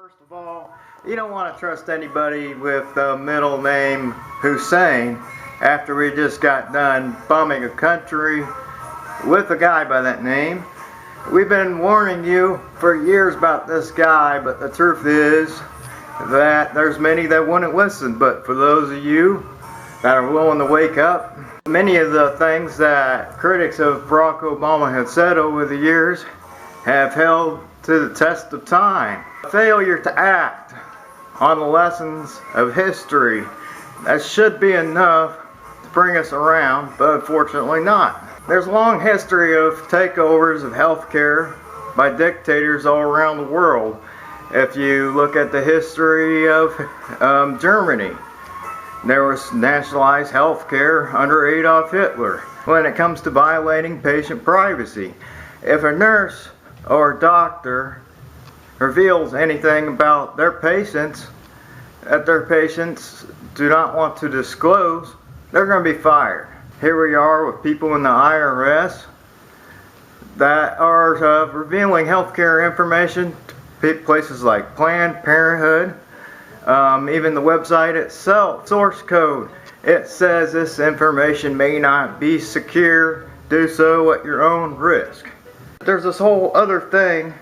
First of all, you don't want to trust anybody with the middle name Hussein after we just got done bombing a country with a guy by that name. We've been warning you for years about this guy, but the truth is that there's many that wouldn't listen. But for those of you that are willing to wake up, many of the things that critics of Barack Obama have said over the years have held to the test of time. Failure to act on the lessons of history, that should be enough to bring us around, but unfortunately not. There's a long history of takeovers of healthcare by dictators all around the world. If you look at the history of Germany, there was nationalized healthcare under Adolf Hitler. When it comes to violating patient privacy, if a nurse or doctor reveals anything about their patients that their patients do not want to disclose, they're going to be fired. Here we are with people in the IRS that are revealing healthcare information to places like Planned Parenthood, even the website itself, source code. It says this information may not be secure. Do so at your own risk. There's this whole other thing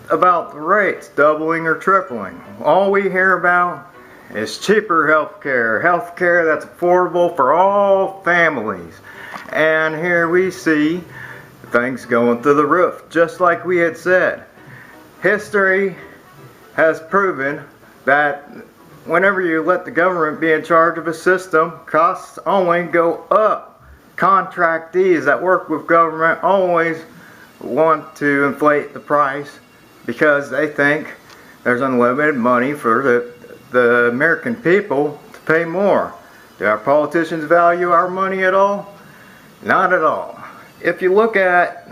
about the rates doubling or tripling. All we hear about is cheaper healthcare that's affordable for all families. And here we see things going through the roof, just like we had said. History has proven that whenever you let the government be in charge of a system, costs only go up. Contractees that work with government always want to inflate the price because they think there's unlimited money for the American people to pay more. Do our politicians value our money at all? Not at all. If you look at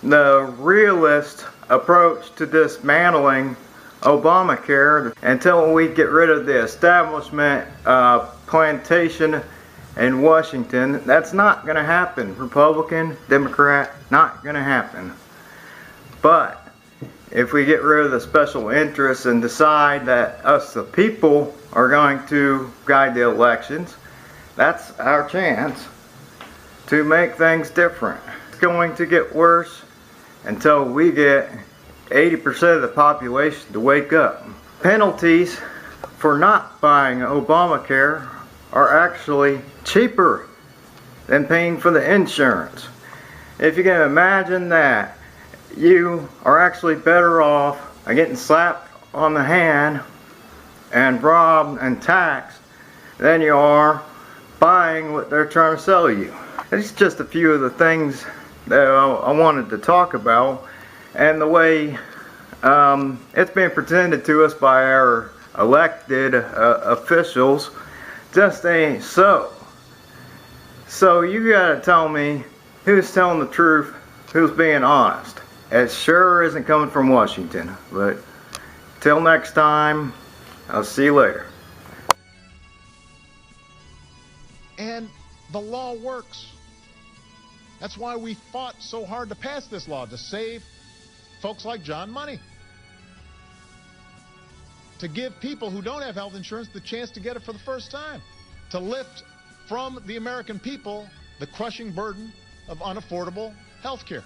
the realist approach to dismantling Obamacare, until we get rid of the establishment plantation in Washington, that's not going to happen. Republican, Democrat, not going to happen. But if we get rid of the special interests and decide that us the people are going to guide the elections, that's our chance to make things different. It's going to get worse until we get 80% of the population to wake up. Penalties for not buying Obamacare are actually cheaper than paying for the insurance. If you can imagine that, you are actually better off getting slapped on the hand and robbed and taxed than you are buying what they're trying to sell you. It's just a few of the things that I wanted to talk about, and the way it's being presented to us by our elected officials just ain't so. So you gotta tell me who's telling the truth, who's being honest. It sure isn't coming from Washington. But till next time, I'll see you later. And the law works. That's why we fought so hard to pass this law, to save folks like John money. To give people who don't have health insurance the chance to get it for the first time. To lift from the American people the crushing burden of unaffordable health care.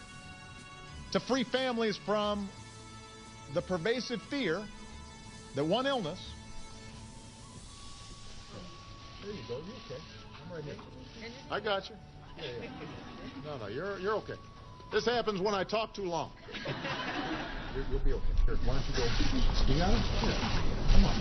To free families from the pervasive fear that one illness. There you go. You okay? I'm right here. I got you. Yeah. No, you're okay. This happens when I talk too long. You'll be okay. Here, why don't you go ski on it? Yeah. Come on.